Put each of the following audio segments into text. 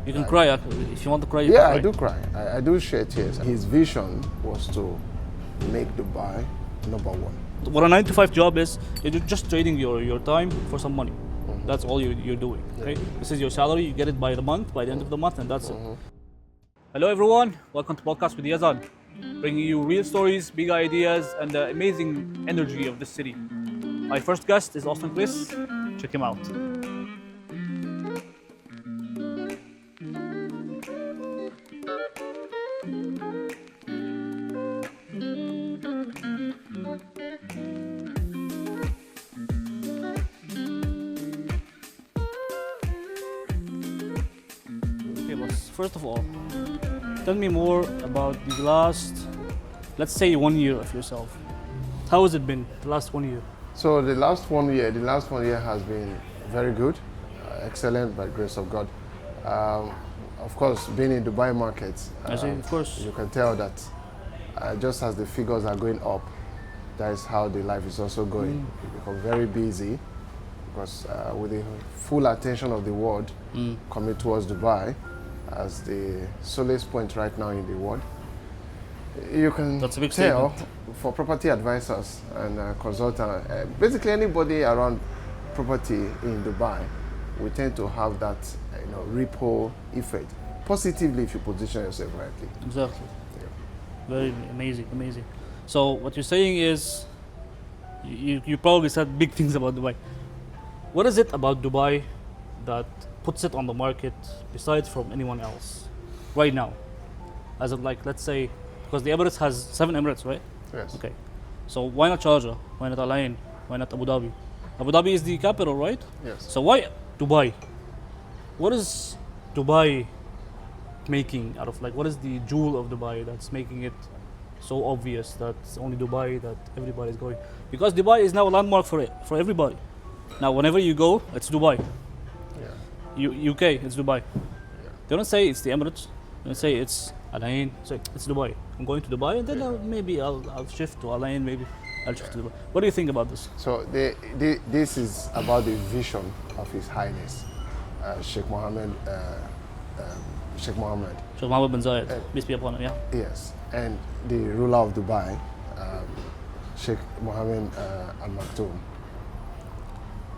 You can cry if you want to cry. You Yeah, can cry. I do cry. I do shed tears. His vision was to make Dubai number one. What a 9 to 5 job is, you're just trading your time for some money. That's all you're doing. Okay, this is your salary. You get it by the month, by the end of the month, and that's it. Hello everyone, welcome to podcast with Yazan, bringing you real stories, big ideas, and the amazing energy of this city. My first guest is Austin Chris. Check him out. Okay, boss. First of all, tell me more about the last, let's say 1 year of yourself. How has it been the last 1 year? So the last 1 year, has been very good, excellent by the grace of God. Of course, being in Dubai markets, I see, of course. you can tell that just as the figures are going up, that is how the life is also going. You become very busy because with the full attention of the world coming towards Dubai as the solace point right now in the world, you can That's a big tell statement. for property advisors and consultants, basically anybody around property in Dubai, we tend to have that ripple effect positively if you position yourself rightly. Exactly. Very amazing. So what you're saying is, you probably said big things about Dubai. What is it about Dubai that puts it on the market besides from anyone else right now? As of like, let's say, because the Emirates has 7 Emirates, right? Yes. Okay. So why not Sharjah? Why not Al Ain? Why not Abu Dhabi? Abu Dhabi is the capital, right? Yes. So why Dubai? What is Dubai making out of, like, what is the jewel of Dubai that's making it so obvious that it's only Dubai that everybody's going? Because Dubai is now a landmark for everybody. Now whenever you go, it's Dubai. Yeah. UK, it's Dubai. They don't say it's the Emirates. They don't say it's Al Ain. Say it's Dubai. I'm going to Dubai, and then I'll shift to Al Ain. Maybe I'll shift to Dubai. What do you think about this? So this is about the vision of His Highness Sheikh Mohammed. Sheikh Mohammed bin Zayed, peace be upon him. Yeah. Yes, and the ruler of Dubai, Sheikh Mohammed Al Maktoum.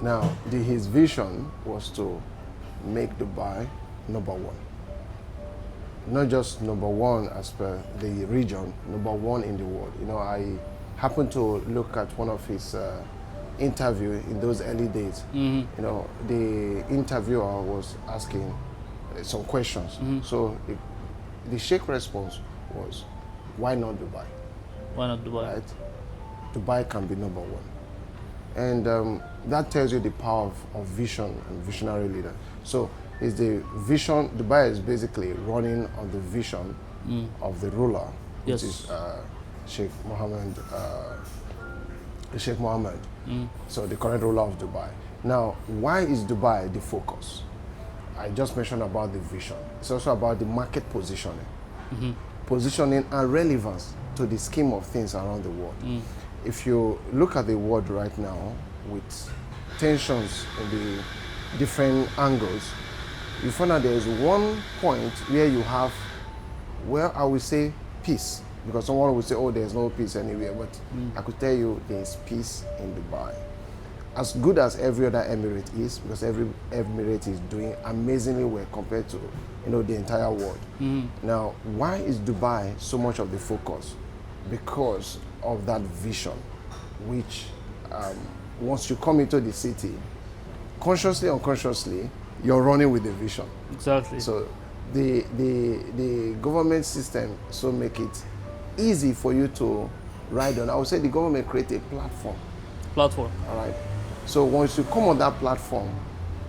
Now, his vision was to make Dubai number one. Not just number one as per the region, number one in the world. I happened to look at one of his interview in those early days. The interviewer was asking some questions. So the Sheikh response was, why not Dubai? Why not Dubai? Right? Dubai can be number one. And that tells you the power of vision and visionary leader. So is the vision, Dubai is basically running on the vision of the ruler, Yes. which is Sheikh Mohammed. So the current ruler of Dubai. Now, why is Dubai the focus? I just mentioned about the vision. It's also about the market positioning. Positioning and relevance to the scheme of things around the world. If you look at the world right now with tensions in the different angles, you find that there is one point where you have, well, I will say peace, because someone will say, oh, there's no peace anywhere, but I could tell you there's peace in Dubai. As good as every other emirate is, because every emirate is doing amazingly well compared to the entire world. Now, why is Dubai so much of the focus? Because of that vision, which once you come into the city, consciously or unconsciously, you're running with the vision. Exactly. So the government system so make it easy for you to ride on. I would say the government create a platform. Platform. All right. So once you come on that platform,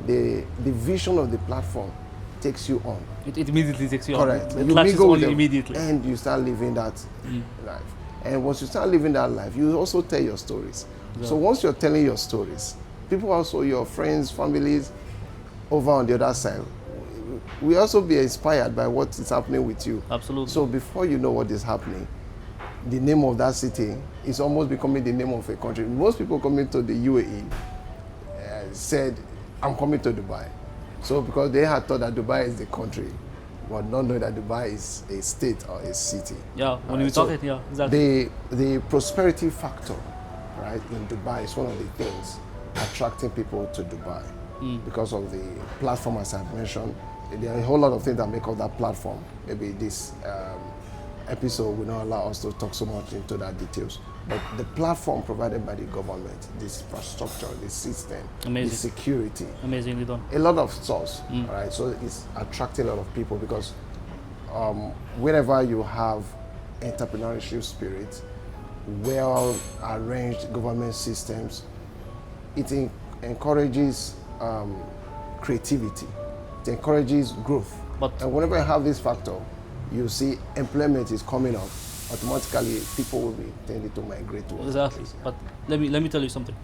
the vision of the platform takes you on. It immediately takes you Correct. on. It You latches mingle on with you them, immediately. and you start living that life. And once you start living that life, you also tell your stories. Yeah. So once you're telling your stories, people also, your friends, families, over on the other side, we also be inspired by what is happening with you. Absolutely. So before you know what is happening, the name of that city is almost becoming the name of a country. Most people coming to the UAE said, I'm coming to Dubai. So because they had thought that Dubai is the country, but not knowing that Dubai is a state or a city. Yeah, when Right, we so talk it, yeah, exactly. The prosperity factor, right, in Dubai is one of the things attracting people to Dubai because of the platform, as I've mentioned. There are a whole lot of things that make up that platform. Maybe this episode will not allow us to talk so much into that details. But the platform provided by the government, this infrastructure, the system, Amazing. the security, Amazingly done. a lot of source, right? So it's attracting a lot of people because whenever you have entrepreneurship spirit, well arranged government systems, it encourages creativity, it encourages growth. And whenever you have this factor, you see employment is coming up, automatically people will be tending to migrate to Exactly. But let me tell you something.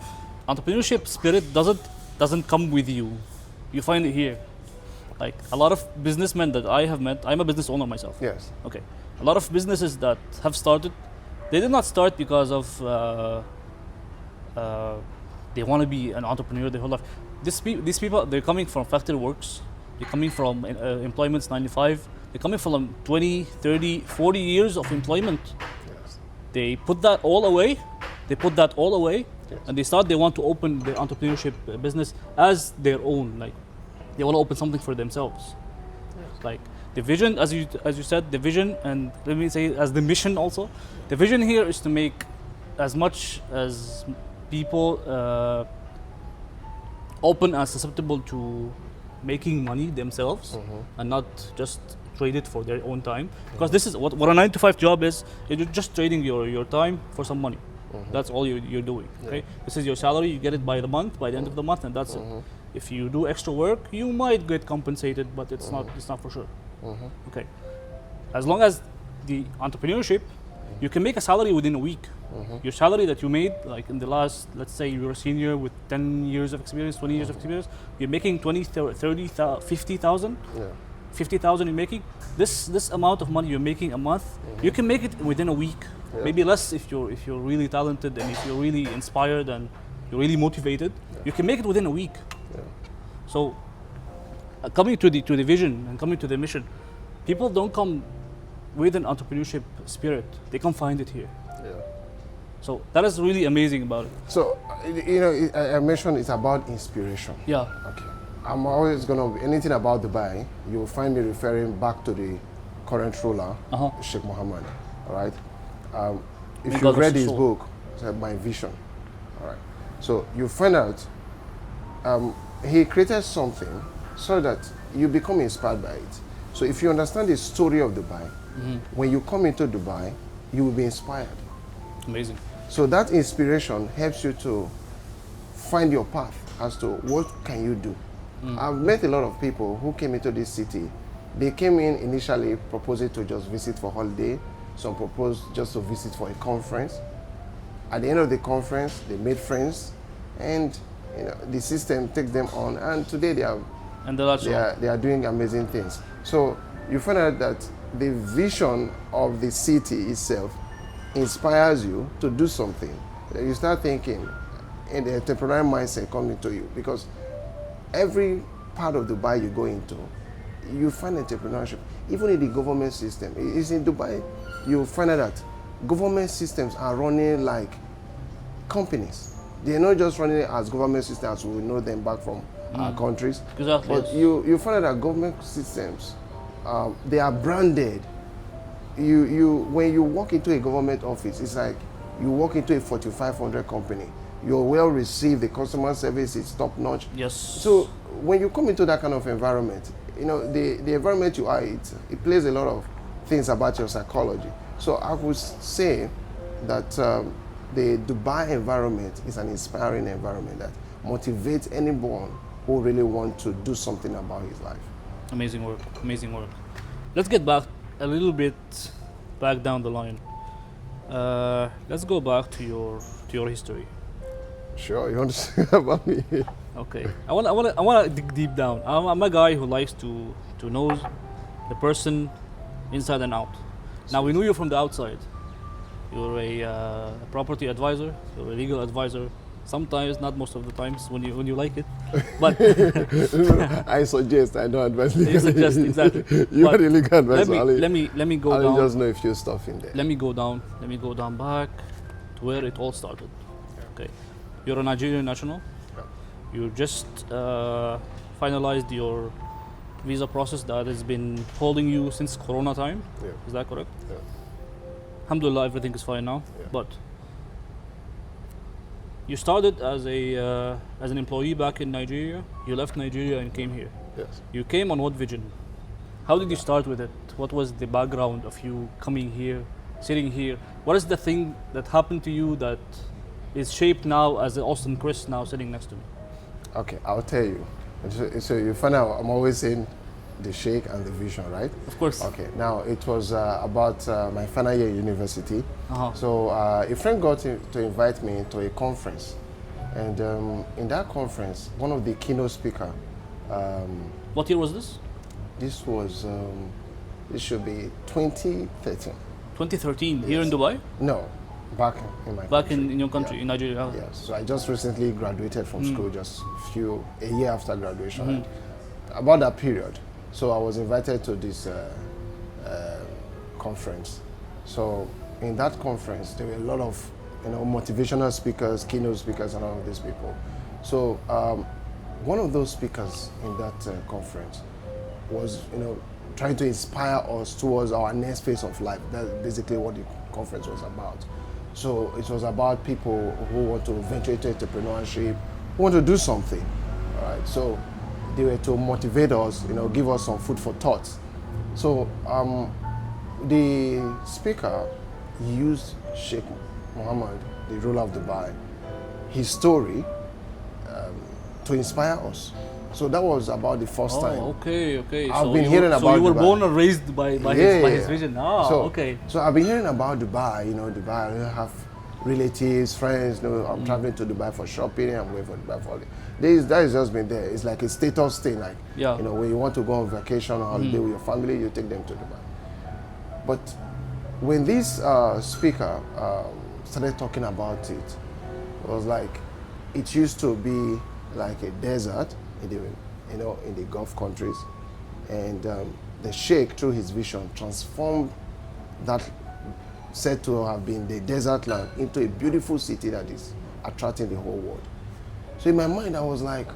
Entrepreneurship spirit doesn't come with you. You find it here. Like a lot of businessmen that I have met, I'm a business owner myself. Yes. Okay. A lot of businesses that have started, they did not start because of they want to be an entrepreneur their whole life. These people, they're coming from factory works. They're coming from employments 95. They're coming from 20, 30, 40 years of employment. Yes. They put that all away. Yes. And they want to open the entrepreneurship business as their own. Like they want to open something for themselves. Yes. Like the vision, as you said, the vision, and let me say as the mission also. The vision here is to make as much as people open and susceptible to making money themselves and not just trade it for their own time. Because this is what a 9-to-5 job is. You're just trading your time for some money. That's all you're doing. Okay, this is your salary. You get it by the month, by the end of the month, and that's it. If you do extra work, you might get compensated, but it's not for sure. Okay, as long as the entrepreneurship, you can make a salary within a week. Your salary that you made, like in the last, let's say you're a senior with 10 years of experience, 20 years of experience, you're making 20, 30, 50,000. Yeah. 50,000 you're making. This amount of money you're making a month, you can make it within a week. Yeah. Maybe less if you're really talented and if you're really inspired and you're really motivated. You can make it within a week. Yeah. So coming to the vision and coming to the mission, people don't come with an entrepreneurship spirit. They come find it here. Yeah. So that is really amazing about it. So, I mentioned it's about inspiration. Yeah. Okay. I'm always going to, anything about Dubai, you will find me referring back to the current ruler, Sheikh Mohammed. All right. If you've read his book, it's My Vision. All right. So you find out he created something so that you become inspired by it. So if you understand the story of Dubai, when you come into Dubai, you will be inspired. Amazing. So that inspiration helps you to find your path as to what can you do. I've met a lot of people who came into this city. They came in initially proposing to just visit for holiday. Some proposed just to visit for a conference. At the end of the conference, they made friends, and the system takes them on. And today they are doing amazing things. So you find out that the vision of the city itself inspires you to do something. You start thinking, and the entrepreneurial mindset comes into you, because every part of Dubai you go into, you find entrepreneurship. Even in the government system, it's in Dubai, you find out that government systems are running like companies. They're not just running as government systems as we know them back from our countries. Exactly. But you find out that government systems, they are branded. When you walk into a government office, it's like you walk into a 4,500 company. You're well received, the customer service is top notch. Yes. So when you come into that kind of environment, the environment you are, it plays a lot of things about your psychology. So I would say that the Dubai environment is an inspiring environment that motivates anyone who really wants to do something about his life. Amazing work, amazing work. Let's get back a little bit back down the line. Let's go back to your history. Sure, you want to say about me? Okay, I want to dig deep down. I'm a guy who likes to know the person inside and out. Now we knew you from the outside. You're a property advisor, you're a legal advisor, Sometimes, not most of the times, when you like it. But I suggest, I don't advise legal. you suggest exactly. You But are the legal advisor. let me go I'll down. just know a few stuff in there. Let me go down back to where it all started. Okay, you're a Nigerian national. Yeah. You just finalized your visa process that has been holding you since Corona time. Yeah. Is that correct? Yeah. Alhamdulillah, everything is fine now. Yeah. But you started as an employee back in Nigeria. You left Nigeria and came here. Yes. You came on what vision? How did you start with it? What was the background of you coming here, sitting here? What is the thing that happened to you that is shaped now as Austin Chris now sitting next to me? Okay, I'll tell you. So you find out, I'm always saying the shake and the vision, right? Of course. Okay, now it was about my final year university. Uh-huh. So a friend got to invite me to a conference. And in that conference, one of the keynote speaker, What year was this? this was, this should be 2013. 2013, here in Dubai? No, back in my Back country. in your country, Yeah. in Nigeria? Yes, so I just recently graduated from school, just a year after graduation. And about that period, so I was invited to this conference. So in that conference, there were a lot of motivational speakers, keynote speakers, and all of these people. So one of those speakers in that conference was trying to inspire us towards our next phase of life. That's basically what the conference was about. So it was about people who want to venture into entrepreneurship, who want to do something. All right. So they were to motivate us, give us some food for thought. So the speaker used Sheikh Mohammed, the ruler of Dubai, his story to inspire us. So that was about the first time. Okay. I've been hearing about So you were Dubai. born and raised by his vision. Okay. So I've been hearing about Dubai. Dubai. I have relatives, friends. I'm traveling to Dubai for shopping. I'm going for Dubai for holiday. That has just been there. It's like a status thing. Like when you want to go on vacation or holiday with your family, you take them to Dubai. But when this speaker started talking about it, it was like it used to be like a desert in the Gulf countries, and the Sheikh, through his vision, transformed that said to have been the desert land into a beautiful city that is attracting the whole world. So in my mind, I was like,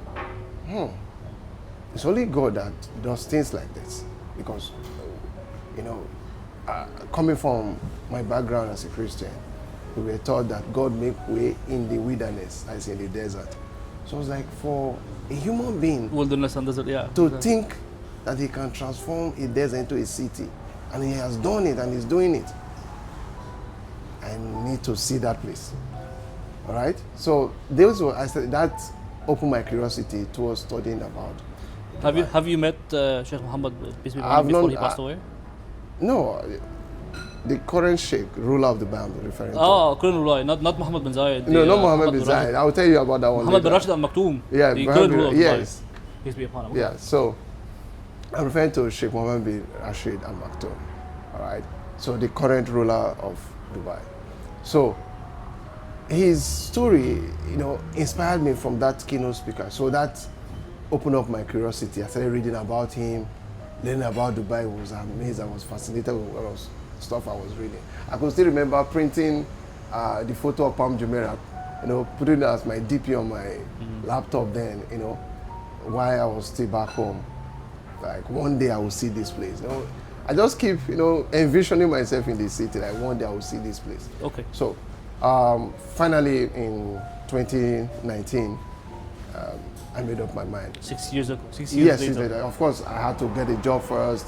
it's only God that does things like this, because coming from my background as a Christian, we were taught that God make way in the wilderness, as in the desert. So I was like, for a human being Wilderness and desert, yeah. to think that he can transform a desert into a city, and he has done it and he's doing it, I need to see that place. All right. So I said that opened my curiosity towards studying about. Have you met Sheikh Mohammed peace be upon I've him, before known- he passed away? No, the current Sheikh, ruler of the Band, referring to. Oh, current ruler, not Mohammed bin Zayed. No, not Mohammed bin Zayed. I'll tell you about that one Mohammed bin later. Rashid Al Maktoum. Yeah, the Mohammed current bin- ruler of yes. Dubai. Peace be upon him. Yeah, so I'm referring to Sheikh Mohammed bin Rashid Al Maktoum. All right. So the current ruler of Dubai. So his story, inspired me from that keynote speaker. So that opened up my curiosity. I started reading about him, learning about Dubai. It was amazing. I was fascinated with what stuff I was reading. I could still remember printing the photo of Palm Jumeirah, putting it as my DP on my laptop then, while I was still back home. Like, one day I will see this place. I just keep, envisioning myself in this city. Like, one day I will see this place. Okay. So, finally in 2019, I made up my mind. 6 years ago. 6 years Yes, later. of course, I had to get a job first.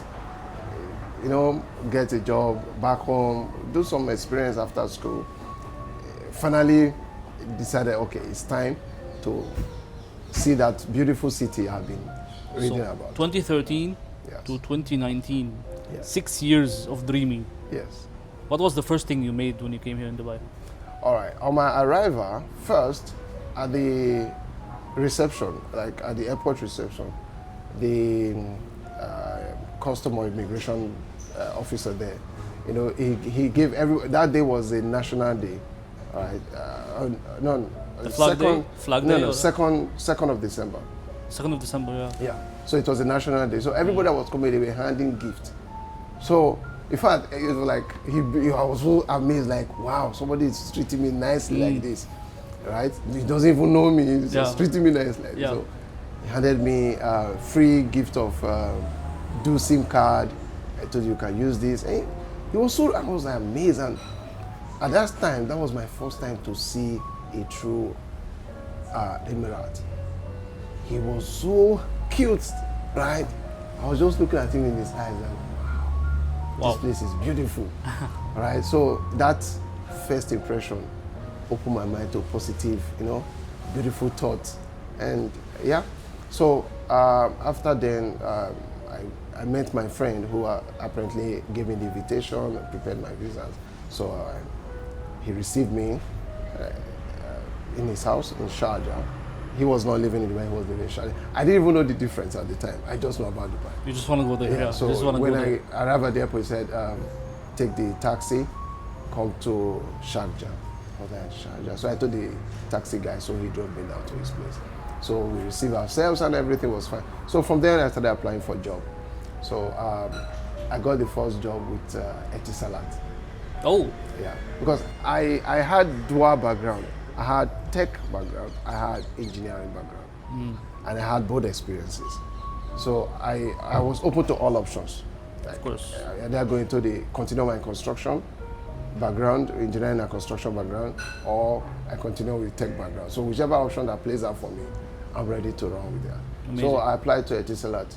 Get a job back home, do some experience after school. Finally, decided, okay, it's time to see that beautiful city I've been reading about. 2013 Yes. to 2019, Yes. 6 years of dreaming. Yes. What was the first thing you made when you came here in Dubai? All right. On my arrival, first at the reception, like at the airport reception, the custom or immigration officer there, he gave that day was a national day, all right? No, The flag day? Flag day? No, second of December. 2nd of December, yeah. Yeah. So it was a national day. So everybody that was coming, they were handing gifts. So in fact, it was like I was so amazed, like, wow, somebody is treating me nicely like this, right? He doesn't even know me. He's just treating me nicely. Like So he handed me a free gift of do SIM card. I told you can use this. And he was so, I was like amazed. And at that time, that was my first time to see a true emirate. He was so cute, right? I was just looking at him in his eyes like, wow. This place is beautiful, right? So that first impression opened my mind to positive, beautiful thoughts. And yeah, so after then, I met my friend who apparently gave me the invitation and prepared my visas. So he received me in his house in Sharjah. He was not living in Dubai, he was living in Sharjah. I didn't even know the difference at the time. I just know about Dubai. You just want to go there, yeah. So when I arrived at the airport, he said, take the taxi, come to Sharjah. I was like, Sharjah. So I told the taxi guy, so he drove me down to his place. So we received ourselves and everything was fine. So from there I started applying for a job. So I got the first job with Etisalat. Oh. Yeah, because I had dual background. I had tech background, I had engineering background, and I had both experiences. So I was open to all options. Of course. Either going to continue my construction background, engineering and construction background, or I continue with tech background. So whichever option that plays out for me, I'm ready to run with that. Amazing. So I applied to Etisalat.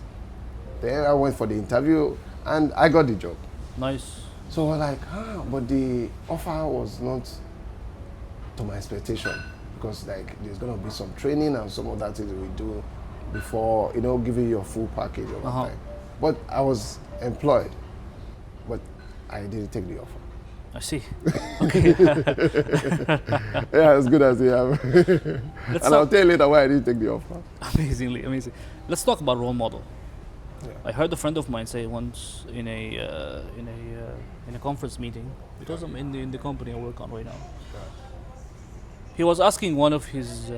Then I went for the interview and I got the job. Nice. So we're like, but the offer was not to my expectation, because like there's gonna be some training and some of that things we do before, giving you a full package over time. But I was employed, but I didn't take the offer. I see. Okay. Yeah, as good as you have. And I'll tell you later why I didn't take the offer. Amazing. Let's talk about role model. Yeah. I heard a friend of mine say once in a conference meeting, because I'm in the company I work on right now. Yeah. He was asking one of his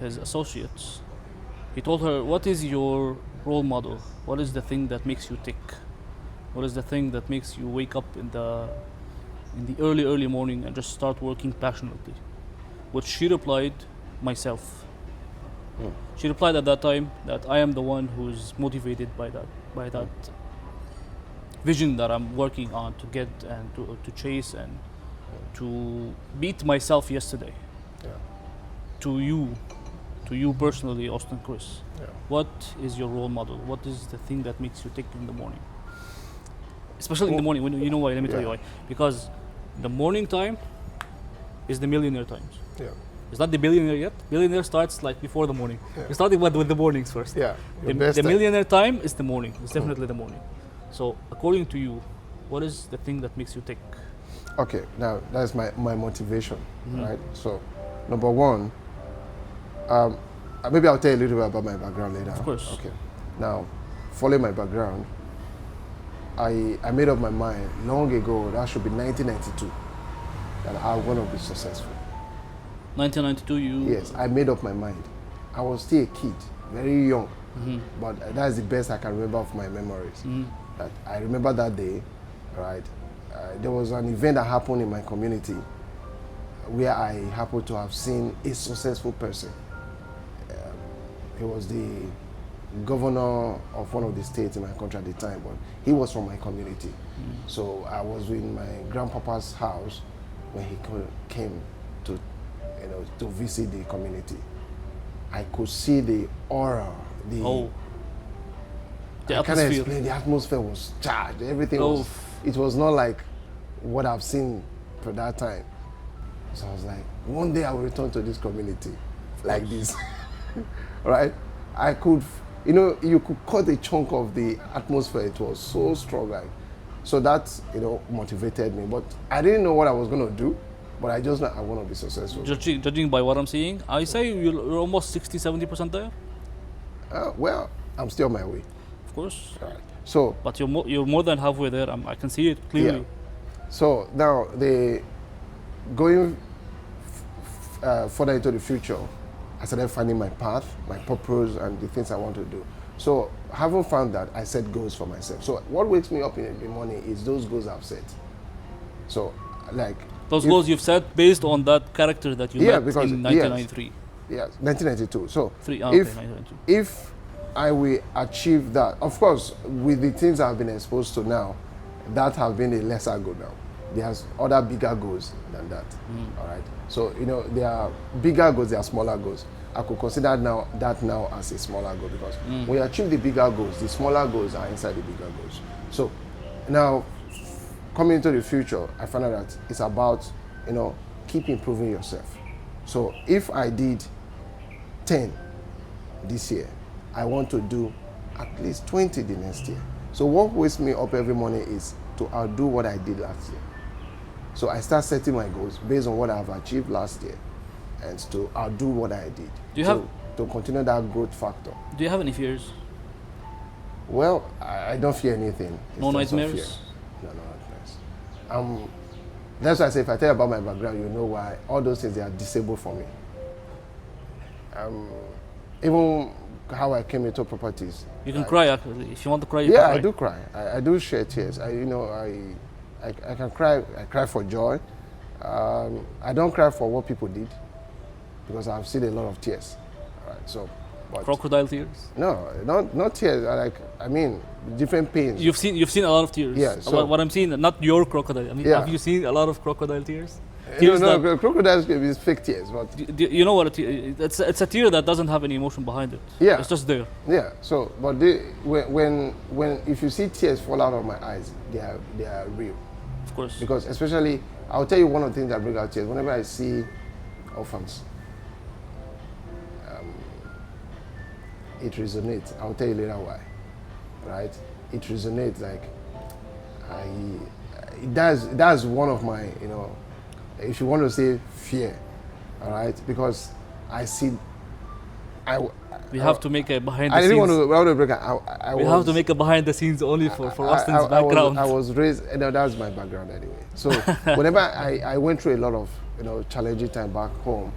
associates. He told her, "What is your role model? What is the thing that makes you tick? What is the thing that makes you wake up in the early morning and just start working passionately?" Which she replied, "Myself." She replied at that time that I am the one who's motivated by that vision that I'm working on to get and to chase and to beat myself yesterday. Yeah. To you personally, Austin Chris. Yeah. What is your role model? What is the thing that makes you tick in the morning? Especially in the morning, when you know why, let me tell you why. Because the morning time is the millionaire times. Yeah. It's not the billionaire yet. Billionaire starts like before the morning. Yeah. We're starting with the mornings first. Yeah. The millionaire time is the morning. It's definitely the morning. So according to you, what is the thing that makes you tick? Okay, now that's my motivation, right? So, number one, maybe I'll tell you a little bit about my background later. Of course. Okay. Now, following my background, I made up my mind long ago, that should be 1992, that I want to be successful. 1992, Yes, I made up my mind. I was still a kid, very young, but that's the best I can remember of my memories. That I remember that day, right? There was an event that happened in my community where I happened to have seen a successful person. He was the governor of one of the states in my country at the time, but he was from my community. So I was in my grandpapa's house when he came to, to visit the community. I could see the aura, I can't explain. The atmosphere was charged. Everything was. It was not like what I've seen for that time. So I was like, one day I will return to this community like this, right? I could, you could cut a chunk of the atmosphere. It was so strong, like. So that, motivated me. But I didn't know what I was going to do, but I just know I want to be successful. Judging by what I'm seeing, I say you're almost 60-70% there. Well, I'm still on my way. Of course. Right. So, but you're more than halfway there. I can see it clearly. Yeah. So now going further into the future, I started finding my path, my purpose, and the things I want to do. So having found that, I set goals for myself. So what wakes me up in the morning is those goals I've set. So like those goals you've set based on that character that you met because, in 1993. Yes, 1992. So if 1992. If I will achieve that, of course, with the things I've been exposed to now, that have been a lesser goal now. There's other bigger goals than that. All right. So there are bigger goals, there are smaller goals. I could consider that now as a smaller goal, because when you achieve the bigger goals, the smaller goals are inside the bigger goals. So now, coming into the future, I found out that it's about keep improving yourself. So if I did 10 this year, I want to do at least 20 the next year. So what wakes me up every morning is to outdo what I did last year. So I start setting my goals based on what I've achieved last year, and to outdo what I did. To continue that growth factor. Do you have any fears? Well, I don't fear anything. No nightmares? No nightmares. That's why I say, if I tell you about my background, you know why all those things, they are disabled for me. Even how I came into properties. You can cry actually. If you want to cry, you can cry. I do cry. I do shed tears. I can cry. I cry for joy. I don't cry for what people did, because I've seen a lot of tears. All right, so. Crocodile tears? No, not tears. I mean, different pains. You've seen a lot of tears. Yeah. So what I'm seeing, not your crocodile. I mean, have you seen a lot of crocodile tears? No, crocodiles can be fake tears, but you know what? It's a tear that doesn't have any emotion behind it. Yeah, it's just there. Yeah. So, but if you see tears fall out of my eyes, they are real. Of course. Because especially, I'll tell you one of the things that bring out tears. Whenever I see orphans, it resonates. I'll tell you later why. Right? It resonates that's one of my, if you want to say fear, all right? Because I see, we have to make a behind the I scenes. didn't want to break. We have to make a behind the scenes only for Austin's background. I was raised, that was my background anyway. So whenever I went through a lot of challenging time back home,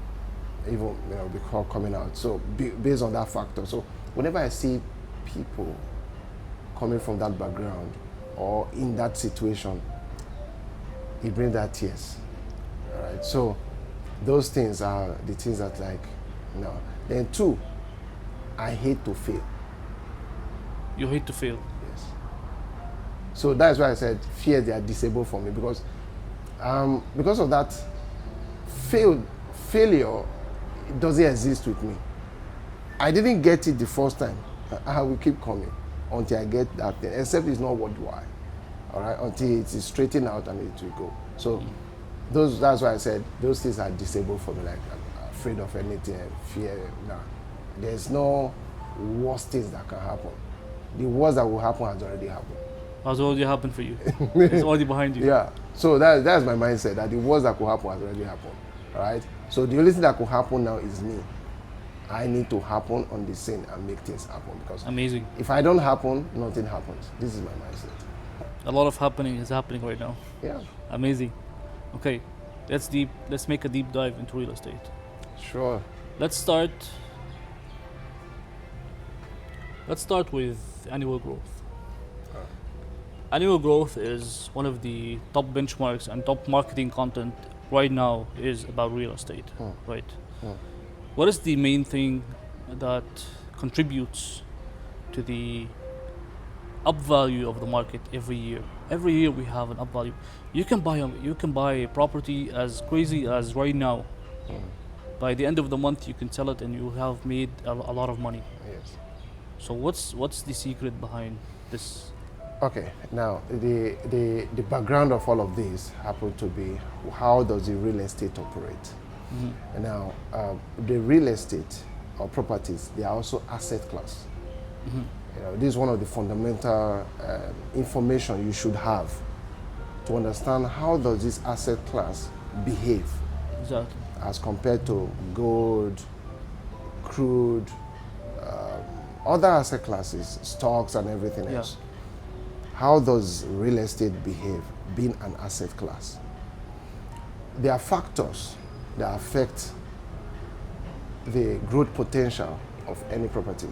even before coming out. So based on that factor, so whenever I see people coming from that background or in that situation, it brings that tears. All right. So those things are the things that Then two, I hate to fail. You hate to fail. Yes. So that's why I said fear, they are disabled for me, because of that failure, it doesn't exist with me. I didn't get it the first time. I will keep coming until I get that thing, except it's not worthwhile. All right, until it is straightened out and it will go. So that's why I said those things are disabled for me. Like, I'm afraid of anything, fear. Nah. There's no worst things that can happen. The worst that will happen has already happened. Has already happened for you. It's already behind you. Yeah. So that's my mindset, that the worst that could happen has already happened. All right. So the only thing that could happen now is me. I need to happen on the scene and make things happen, because amazing. If I don't happen, nothing happens. This is my mindset. A lot of happening is happening right now. Yeah. Amazing. Okay, let's make a deep dive into real estate. Sure. Let's start with annual growth. Annual growth is one of the top benchmarks and top marketing content right now is about real estate, right? What is the main thing that contributes to the up value of the market every year? Every year we have an up value. You can buy a property as crazy as right now. By the end of the month, you can sell it and you have made a lot of money. Yes. So what's the secret behind this? Okay, now the background of all of this happen to be, how does the real estate operate? And now the real estate or properties, they are also asset class. This is one of the fundamental information you should have to understand how does this asset class behave. Exactly. As compared to gold, crude, other asset classes, stocks and everything else. How does real estate behave being an asset class? There are factors that affect the growth potential of any property.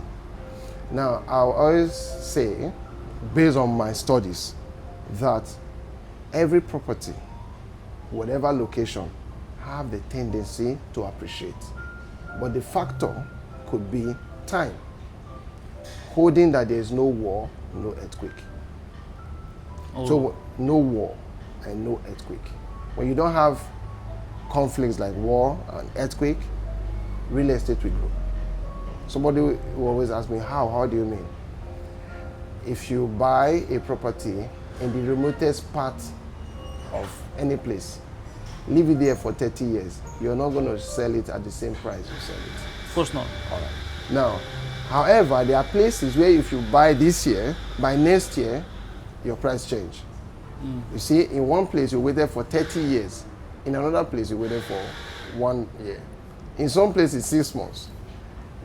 Now, I'll always say, based on my studies, that every property, whatever location, have the tendency to appreciate. But the factor could be time, holding that there is no war, no earthquake. Oh. So no war and no earthquake. When you don't have conflicts like war and earthquake, real estate will grow. Somebody will always ask me, how do you mean? If you buy a property in the remotest part of any place, leave it there for 30 years, you're not going to sell it at the same price you sell it. Of course not. All right. Now, however, there are places where if you buy this year, by next year, your price change. You see, in one place you waited for 30 years, in another place you waited for 1 year. In some places 6 months.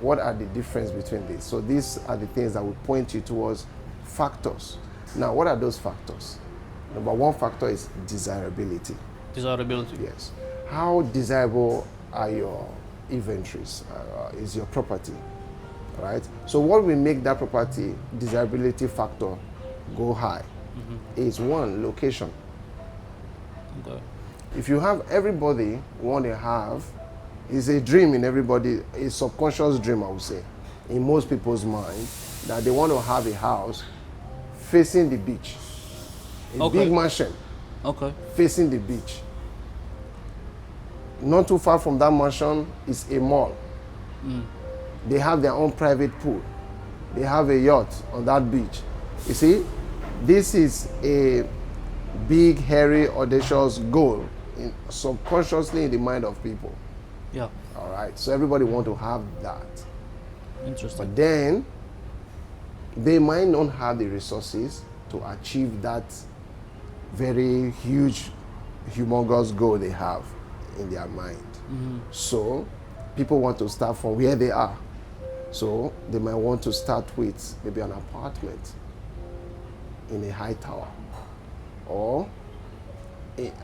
What are the difference between these? So these are the things that will point you towards factors. Now, what are those factors? Number one factor is desirability. Desirability. Yes. How desirable are your inventories? Is your property? Right? So what will make that property desirability factor go high is one, location. Okay. If you have everybody want to have, it's a dream in everybody, a subconscious dream, I would say, in most people's mind, that they want to have a house facing the beach. A big mansion facing the beach. Not too far from that mansion is a mall. They have their own private pool. They have a yacht on that beach. You see, this is a big, hairy, audacious goal subconsciously in the mind of people. Yeah. All right. So everybody want to have that. Interesting. But then they might not have the resources to achieve that very huge, humongous goal they have in their mind. So people want to start from where they are. So they might want to start with maybe an apartment in a high tower,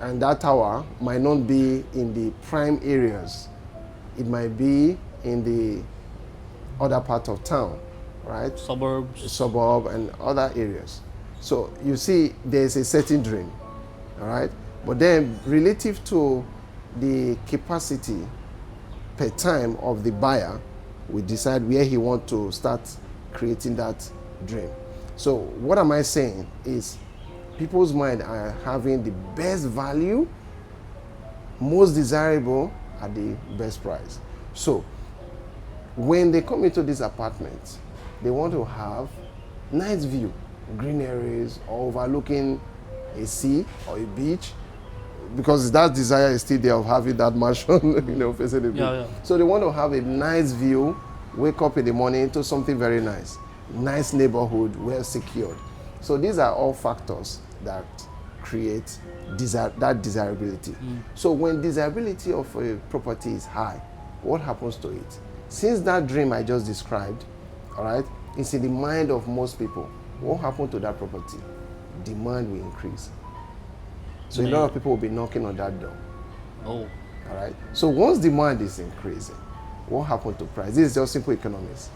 and that tower might not be in the prime areas. It might be in the other part of town, right? Suburb and other areas. So you see, there's a certain dream, all right? But then relative to the capacity per time of the buyer, we decide where he wants to start creating that dream. So what am I saying is people's mind are having the best value, most desirable at the best price. So when they come into this apartment, they want to have nice view, green areas, or overlooking a sea or a beach, because that desire is still there of having that mansion, facing the beach. Yeah. So they want to have a nice view, wake up in the morning to something very nice neighborhood, well secured. So these are all factors that create that desirability. So when desirability of a property is high, what happens to it? Since that dream I just described, all right, it's in the mind of most people, what happened to that property? Demand will increase. So a lot of people will be knocking on that door. Oh. All right. So once demand is increasing, what happened to price? This is just simple economics.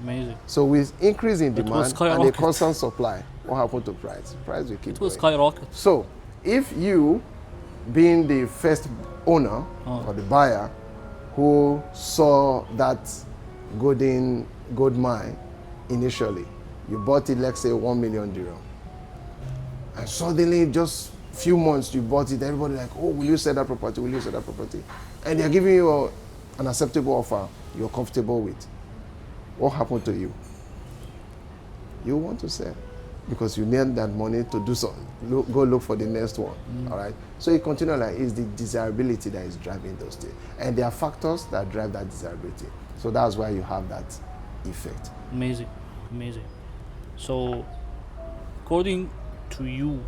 Amazing. So with increase in demand and a constant supply, what happened to price? Price will keep going. Skyrocket. So if you, being the first owner or the buyer who saw that gold mine initially, you bought it, let's say 1 million dirham, and suddenly just few months you bought it, everybody like, oh, will you sell that property? Will you sell that property? And they're giving you an acceptable offer you're comfortable with. What happened to you? You want to sell because you need that money to do something. Go look for the next one. All right. So it continues like it's the desirability that is driving those things, and there are factors that drive that desirability. So that's why you have that effect. Amazing. So, according to you,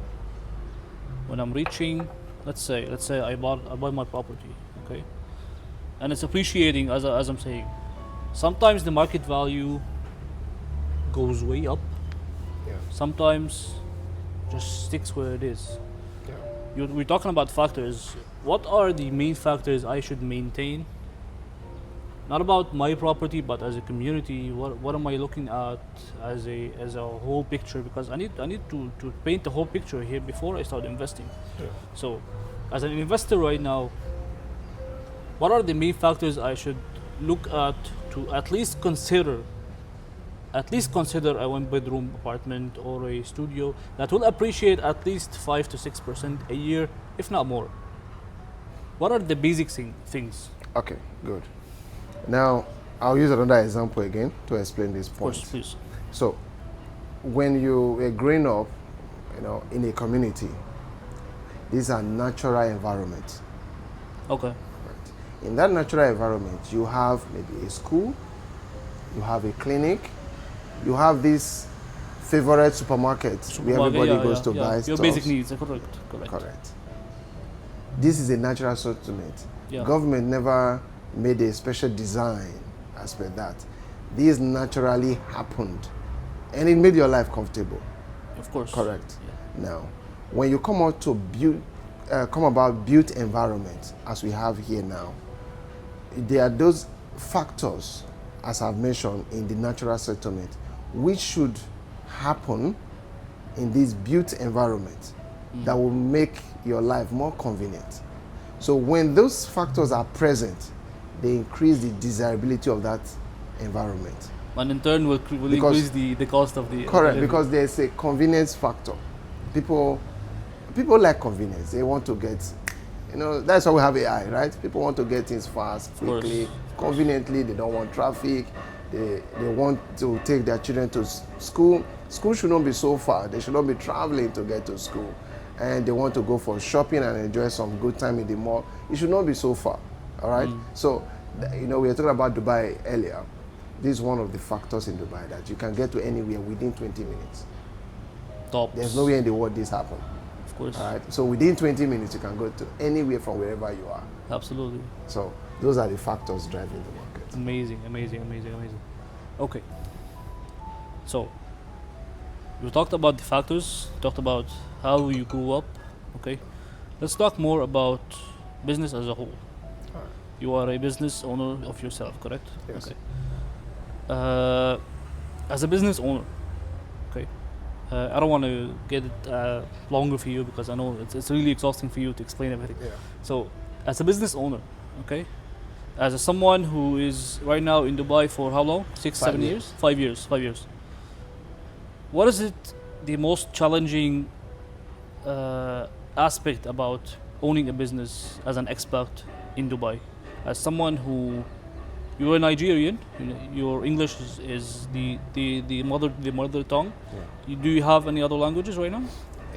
when I'm reaching, let's say I buy my property, okay, and it's appreciating as I'm saying. Sometimes the market value goes way up. Yeah. Sometimes just sticks where it is. Yeah. We're talking about factors. What are the main factors I should maintain not about my property, but as a community, what am I looking at as a whole picture? Because I need to paint the whole picture here before I start investing. Yeah. So, as an investor right now, what are the main factors I should look at to at least consider a one-bedroom apartment or a studio that will appreciate at least 5 to 6% a year, if not more? What are the basic things? Okay, good. Now, I'll use another example again to explain this point. Of course, please. So, when you were growing up, in a community, these are natural environments. Okay. Right. In that natural environment, you have maybe a school, you have a clinic, you have this favorite supermarket where everybody goes to buy your stuff. basic needs. Correct. This is a natural settlement. Yeah. Government never made a special design as per that. This naturally happened, and it made your life comfortable. Of course. Correct. Yeah. Now, when you come out to about built environment, as we have here now, there are those factors, as I've mentioned, in the natural settlement, which should happen in this built environment that will make your life more convenient. So when those factors are present, they increase the desirability of that environment. And in turn will increase the cost of the... Correct, because there's a convenience factor. People like convenience. They want to get, that's why we have AI, right? People want to get things fast, quickly, conveniently. They don't want traffic. They want to take their children to school. School should not be so far. They should not be traveling to get to school. And they want to go for shopping and enjoy some good time in the mall. It should not be so far, all right? So, we were talking about Dubai earlier. This is one of the factors in Dubai, that you can get to anywhere within 20 minutes. Tops. There's nowhere in the world this happens. Of course. All right? So within 20 minutes, you can go to anywhere from wherever you are. Absolutely. So those are the factors driving the market. Amazing. Okay. So, we talked about the factors, talked about how you grew up, okay? Let's talk more about business as a whole. All right. You are a business owner of yourself, correct? Yes. Okay. As a business owner, okay, I don't want to get it longer for you, because I know it's really exhausting for you to explain everything. Yeah. So, as a business owner, okay, as someone who is right now in Dubai for how long? 6, 7 years? 5 years. 5 years. What is it the most challenging aspect about owning a business as an expat in Dubai? As someone who, you're a Nigerian, your English is the mother tongue. Yeah. Do you have any other languages right now?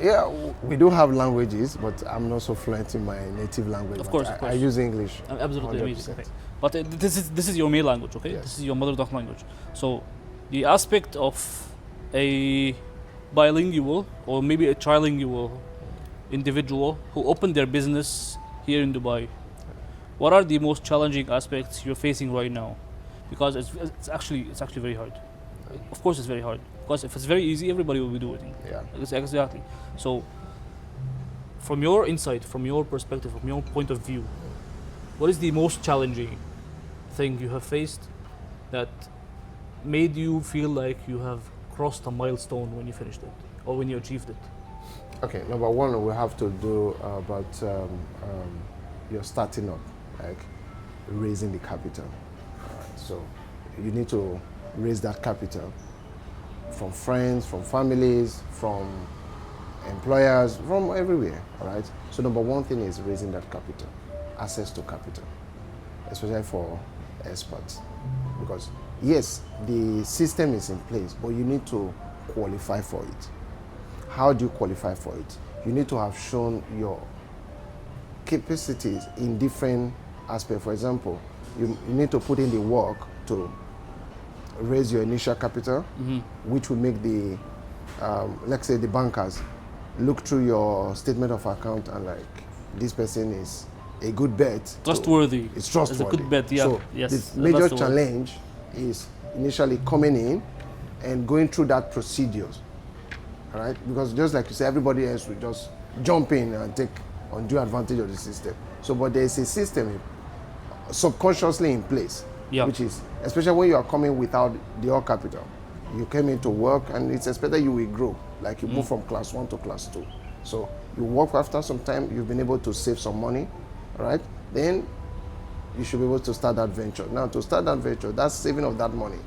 Yeah, we do have languages, but I'm not so fluent in my native language. Of course. I use English. Absolutely 100%. amazing. Okay. But this is your main language, okay? Yes. This is your mother tongue language. So the aspect of a bilingual or maybe a trilingual individual who opened their business here in Dubai, what are the most challenging aspects you're facing right now? Because it's actually very hard. Of course, it's very hard. Because if it's very easy, everybody will be doing it. Yeah. Exactly. So, from your insight, from your perspective, from your point of view, what is the most challenging thing you have faced that made you feel like you have crossed a milestone when you finished it or when you achieved it? Okay, number one, we have to do about your starting up, like raising the capital. So you need to raise that capital from friends, from families, from employers, from everywhere, all right? So number one thing is raising that capital, access to capital, especially for experts. Because yes, the system is in place, but you need to qualify for it. How do you qualify for it? You need to have shown your capacities in different aspects. For example, you need to put in the work to raise your initial capital, which will make the, let's say the bankers, look through your statement of account and like, this person is a good bet. Trustworthy. It's trustworthy. It's a good bet, yeah. So yes, the major challenge is initially coming in and going through that procedures, all right? Because just like you say, everybody else will just jump in and take undue advantage of the system. So, but there is a system subconsciously in place Yeah. which is, especially when you are coming without the all capital. You came into work and it's expected you will grow, like you move from class 1 to class 2. So you work after some time, you've been able to save some money, right? Then you should be able to start that venture. Now, to start that venture, that's saving of that money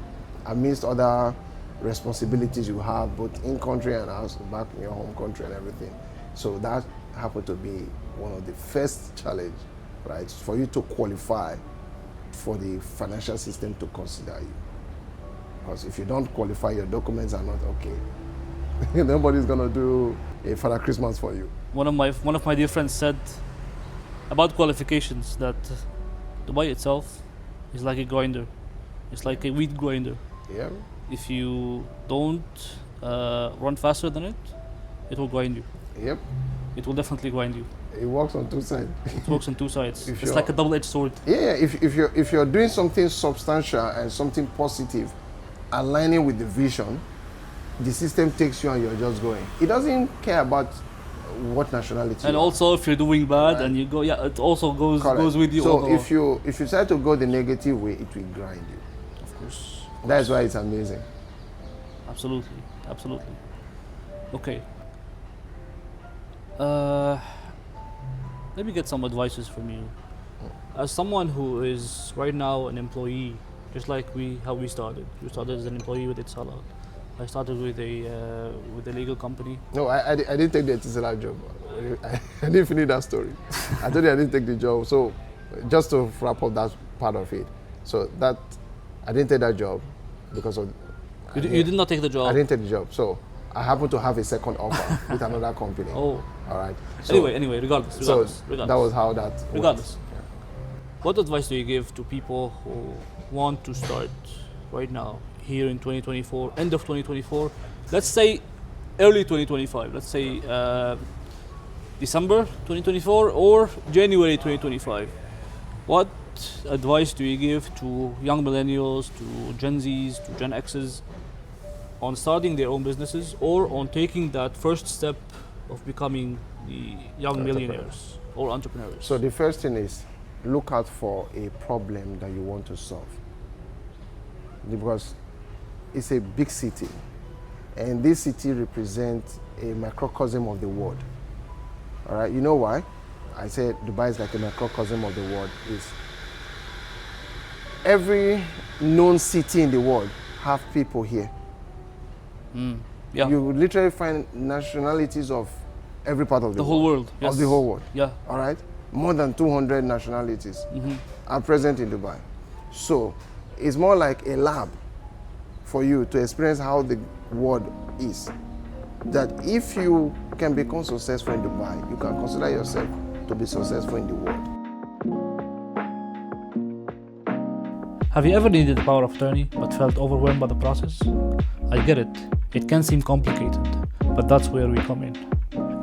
amidst other responsibilities you have, both in country and back in your home country and everything. So that happened to be one of the first challenge, right? For you to qualify for the financial system to consider you. Because if you don't qualify, your documents are not okay. Nobody's gonna do a Father Christmas for you. One of my dear friends said about qualifications that Dubai itself is like a grinder. It's like a wheat grinder. Yeah. If you don't run faster than it, it will grind you. Yep. It will definitely grind you. It works on two sides. It works on two sides. If It's like a double-edged sword. Yeah, if you're doing something substantial and something positive, aligning with the vision, the system takes you and you're just going. It doesn't care about what nationality. And you also, if you're doing bad Right. and you go, yeah, it also goes Correct. with you. So all if you decide to go the negative way, it will grind you. of course, That's why it's amazing. absolutely. Okay. Let me get some advices from you. As someone who is right now an employee, just like how we started. You started as an employee with Etisalat. I started with a legal company. No, I didn't take the Etisalat job. I didn't finish that story. I told you I didn't take the job. So just to wrap up that part of it. So that I didn't take that job because of. You did not take the job. I didn't take the job. So I happened to have a second offer with another company. Oh. All right. So, anyway, regardless. So that was how that. Regardless. Went. What advice do you give to people who want to start right now, here in 2024, end of 2024, let's say early 2025, let's say December 2024 or January 2025? What advice do you give to young millennials, to Gen Zs, to Gen Xs on starting their own businesses or on taking that first step of becoming the young millionaires or entrepreneurs? So the first thing is look out for a problem that you want to solve, because it's a big city and this city represents a microcosm of the world. All right, you know why I said Dubai is like a microcosm of the world? Is every known city in the world have people here. Yeah. You would literally find nationalities of every part of the whole world. Yes. Of the whole world. Yeah. All right? More than 200 nationalities are present in Dubai. So it's more like a lab for you to experience how the world is. That if you can become successful in Dubai, you can consider yourself to be successful in the world. Have you ever needed the power of attorney but felt overwhelmed by the process? I get it. It can seem complicated, but that's where we come in.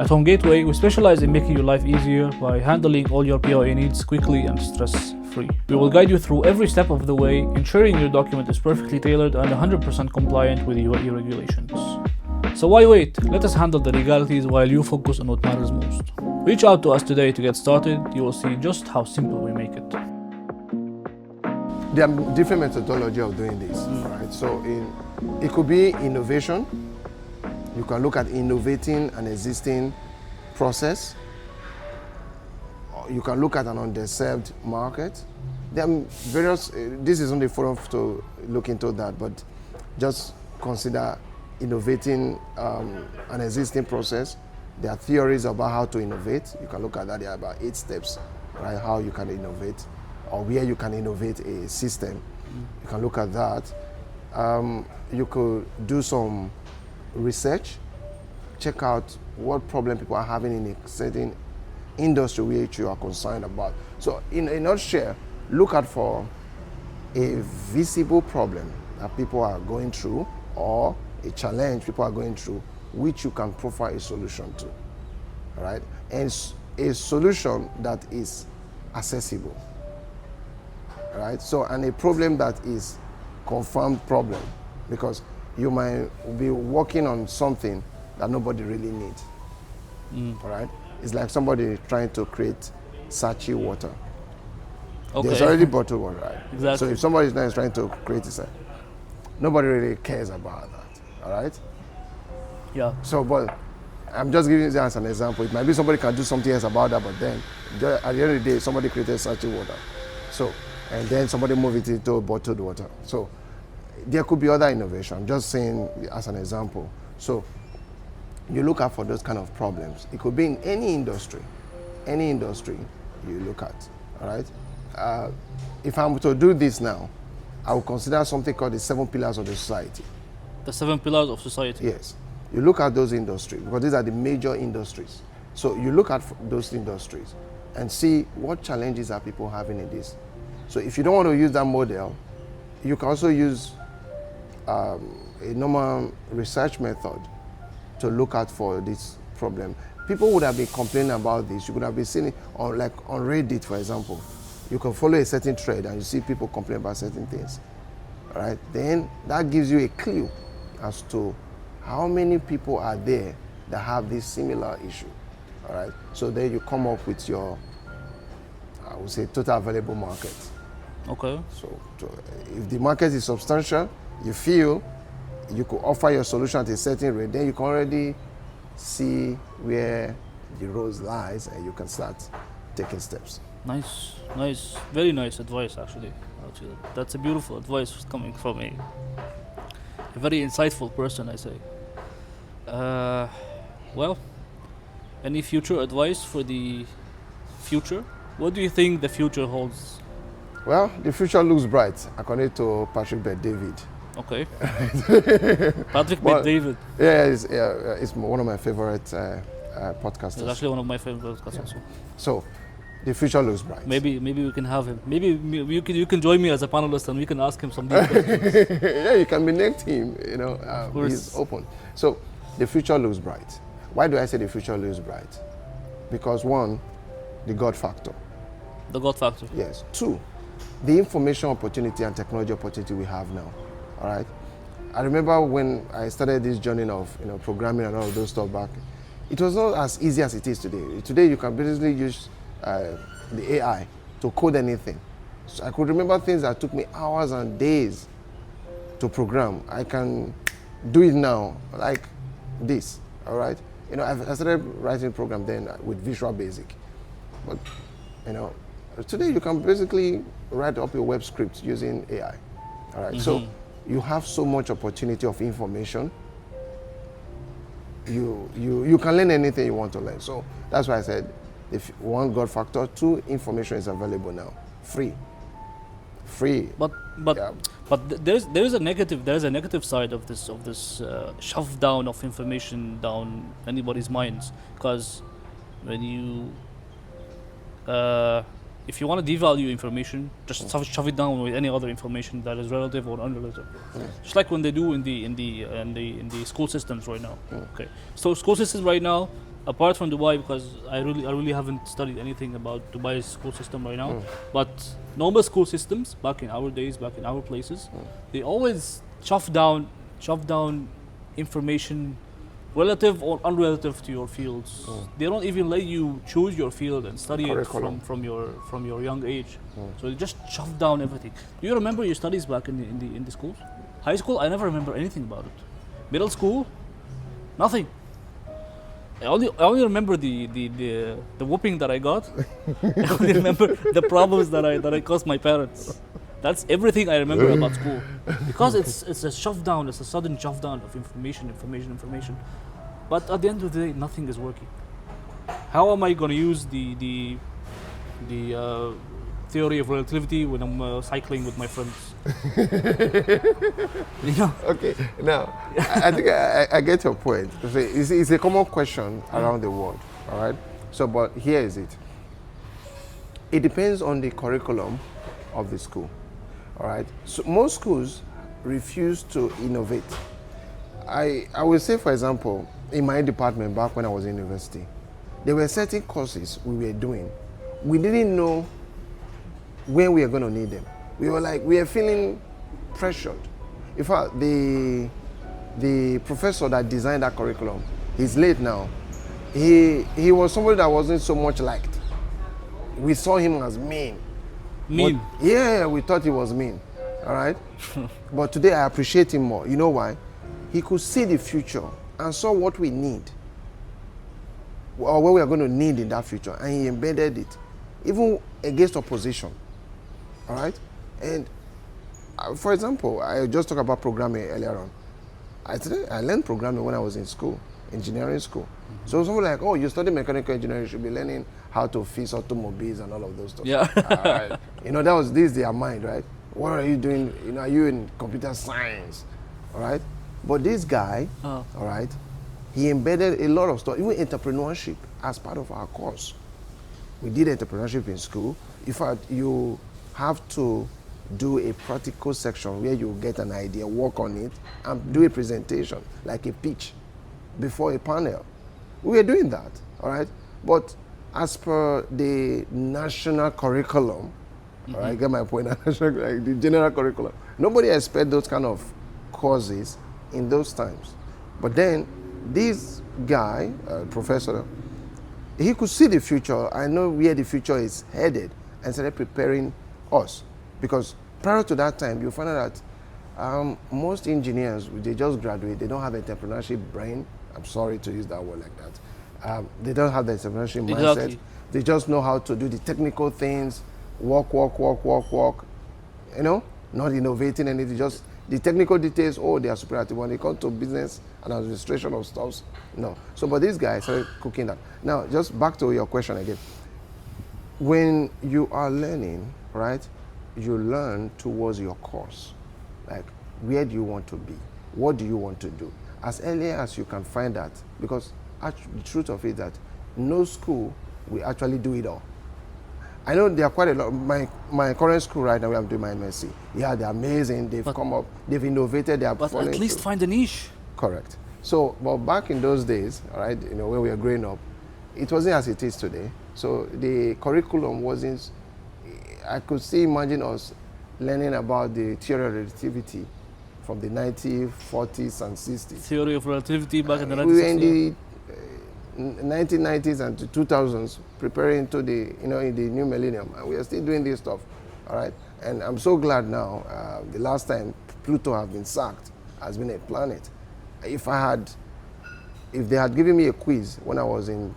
At Home Gateway, we specialize in making your life easier by handling all your POA needs quickly and stress-free. We will guide you through every step of the way, ensuring your document is perfectly tailored and 100% compliant with UAE regulations. So why wait? Let us handle the legalities while you focus on what matters most. Reach out to us today to get started. You will see just how simple we make it. There are different methodology of doing this, right? So it could be innovation. You can look at innovating an existing process. Or you can look at an underserved market. There are various, this isn't the forum to look into that, but just consider innovating an existing process. There are theories about how to innovate. You can look at that. There are about 8 steps, right? How you can innovate, or where you can innovate a system. You can look at that. You could do some research, check out what problem people are having in a certain industry which you are concerned about. So in a nutshell, look out for a visible problem that people are going through or a challenge people are going through which you can provide a solution to, right? And a solution that is accessible, right? So, and a problem that is confirmed problem, because you might be working on something that nobody really needs, right? It's like somebody trying to create Sachi water, Okay. There's already bottled water, right? Exactly. So if somebody is trying to create it, nobody really cares about that, all right? Yeah. So, but I'm just giving you as an example. It might be somebody can do something else about that, but then at the end of the day, somebody created sachet water. So, and then somebody moved it into bottled water. So, there could be other innovation. I'm just saying as an example. So, you look out for those kind of problems. It could be in any industry you look at, all right? If I'm to do this now, I will consider something called the 7 pillars of the society. The 7 pillars of society. Yes. You look at those industries, because these are the major industries. So you look at those industries and see what challenges are people having in this. So if you don't want to use that model, you can also use a normal research method to look out for this problem. People would have been complaining about this. You could have been seeing it on, like on Reddit, for example. You can follow a certain thread and you see people complain about certain things. All right? Then that gives you a clue as to how many people are there that have this similar issue. All right? So then you come up with your, I would say, total available market. Okay. So if the market is substantial, you feel you could offer your solution at a certain rate, then you can already see where the road lies and you can start taking steps. Nice, nice, very nice advice actually. That's a beautiful advice coming from a very insightful person, I say. Well, any future advice for the future? What do you think the future holds? Well, the future looks bright, according to Patrick Bet-David. Okay. Patrick Bet-David. Yeah, it's one of my favorite podcasters. It's actually one of my favorite podcasts also. So, the future looks bright. Maybe we can have him. Maybe you can join me as a panelist and we can ask him some deep questions. Yeah, you can connect him. You know, he's open. So, the future looks bright. Why do I say the future looks bright? Because one, the God factor. The God factor. Yes. Two, the information opportunity and technology opportunity we have now. All right. I remember when I started this journey of programming and all of those stuff back, it was not as easy as it is today. Today you can basically use the AI to code anything. So I could remember things that took me hours and days to program. I can do it now like this. All right. I started writing program then with Visual Basic, but today you can basically write up your web script using AI. All right. Mm-hmm. So you have so much opportunity of information. You can learn anything you want to learn. So that's why I said, if one, God factor, two, information is available now, free. But there is a negative side of this shove down of information down anybody's minds, because when you if you want to devalue information, just shove it down with any other information that is relative or unrelative. Just like when they do in the school systems right now. Okay, so school systems right now, apart from Dubai, because I really haven't studied anything about Dubai's school system right now, but normal school systems back in our days, back in our places, they always shove down information relative or unrelative to your fields. They don't even let you choose your field and study it from your young age. So they just shove down everything. Do you remember your studies back in the schools? High school, I never remember anything about it. Middle school, nothing. I only remember the whooping that I got. I only remember the problems that I caused my parents. That's everything I remember about school, because it's a shove down, it's a sudden shove down of information. But at the end of the day, nothing is working. How am I going to use the theory of relativity when I'm cycling with my friends? Okay, now I think I get your point. It's a common question around the world. All right. So, but here is it. It depends on the curriculum of the school. All right. So most schools refuse to innovate. I will say, for example, in my department back when I was in university, there were certain courses we were doing. We didn't know when we were going to need them. We were feeling pressured. In fact, the professor that designed that curriculum, he's late now. He was somebody that wasn't so much liked. We saw him as mean. Mean. But, yeah, we thought he was mean. All right. But today I appreciate him more. You know why? He could see the future and saw what we need, or what we are going to need in that future, and he embedded it, even against opposition. All right. And for example, I just talked about programming earlier on. I learned programming when I was in school, engineering school. Mm-hmm. So someone like, oh, you study mechanical engineering, you should be learning how to fix automobiles and all of those stuff. Yeah. You know, this is their mind, right? What are you doing? You know, are you in computer science? All right. But this guy, all right, he embedded a lot of stuff, even entrepreneurship, as part of our course. We did entrepreneurship in school. In fact, you have to do a practical section where you get an idea, work on it, and do a presentation, like a pitch, before a panel. We were doing that, all right? But as per the national curriculum, all right, get my point, like the general curriculum, nobody expects those kind of courses in those times. But then, this guy, professor, he could see the future. I know where the future is headed, and started preparing us. Because prior to that time, you find out that most engineers, they just graduate, they don't have entrepreneurship brain. I'm sorry to use that word like that. They don't have the entrepreneurship mindset. They just know how to do the technical things, walk. You know, not innovating anything, just the technical details, they are superior. When it comes to business and administration of stuff, no. So, but these guys started cooking that. Now, just back to your question again. When you are learning, right, you learn towards your course. Like, where do you want to be? What do you want to do? As early as you can find that, because the truth of it is that no school will actually do it all. I know there are quite a lot. My current school right now, where I'm doing my MSc, yeah, they're amazing. They've come up, they've innovated. They are. But at least find a niche. Correct. So, but back in those days, all right, you know, when we were growing up, it wasn't as it is today. So the curriculum wasn't. I could still imagine us learning about the theory of relativity from the 1940s and 60s. Theory of relativity back in the 1960s. We were in the 1990s and 2000s preparing to the, you know, in the new millennium, and we are still doing this stuff, all right? And I'm so glad now, the last time Pluto has been sacked, has been a planet. If they had given me a quiz when I was in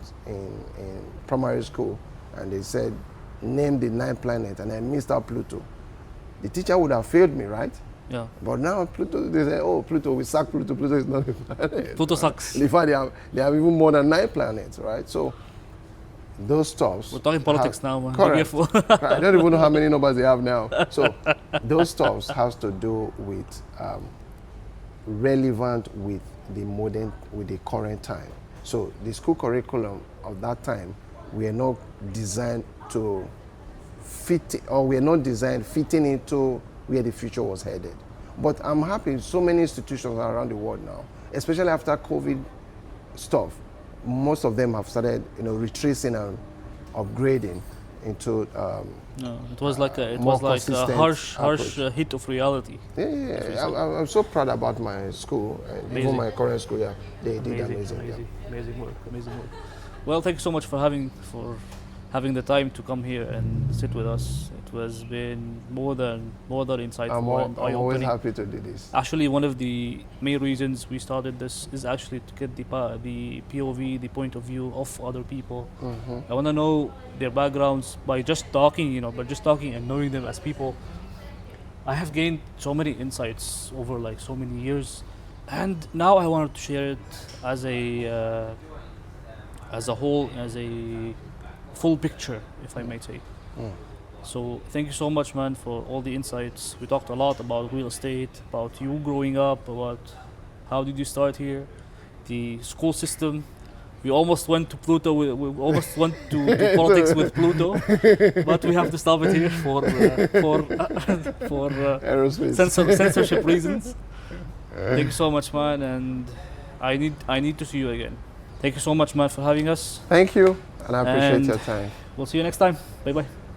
primary school, and they said, name the 9 planets, and I missed out Pluto, the teacher would have failed me, right? Yeah. But now Pluto, they say, oh, Pluto, we sack Pluto. Pluto is not a planet. Pluto sucks. In fact, they have even more than 9 planets, right? So those stuffs. We're talking politics now, man. Correct. Be careful. I don't even know how many numbers they have now. So those stuffs has to do with relevant with the current time. So the school curriculum of that time, we are not designed to fit, or we are not designed fitting into where the future was headed. But I'm happy so many institutions around the world now, especially after COVID stuff, most of them have started, you know, retracing and upgrading into it was like a harsh hit of reality. Yeah. I'm so proud about my school, and even my current school. Yeah, they did amazing. Amazing work. Well, thank you so much for having the time to come here and sit with us. It has been more than insightful and eye-opening. I'm always happy to do this. Actually, one of the main reasons we started this is actually to get the POV, the point of view of other people. Mm-hmm. I want to know their backgrounds by just talking, and knowing them as people. I have gained so many insights over like so many years, and now I wanted to share it as a whole, as a full picture, if I may say. So thank you so much, man, for all the insights. We talked a lot about real estate, about you growing up, about how did you start here, the school system. We almost went to Pluto. We almost went to politics with Pluto, but we have to stop it here for censorship reasons. Thank you so much, man, and I need to see you again. Thank you so much, man, for having us. Thank you, and I appreciate your time. We'll see you next time. Bye-bye.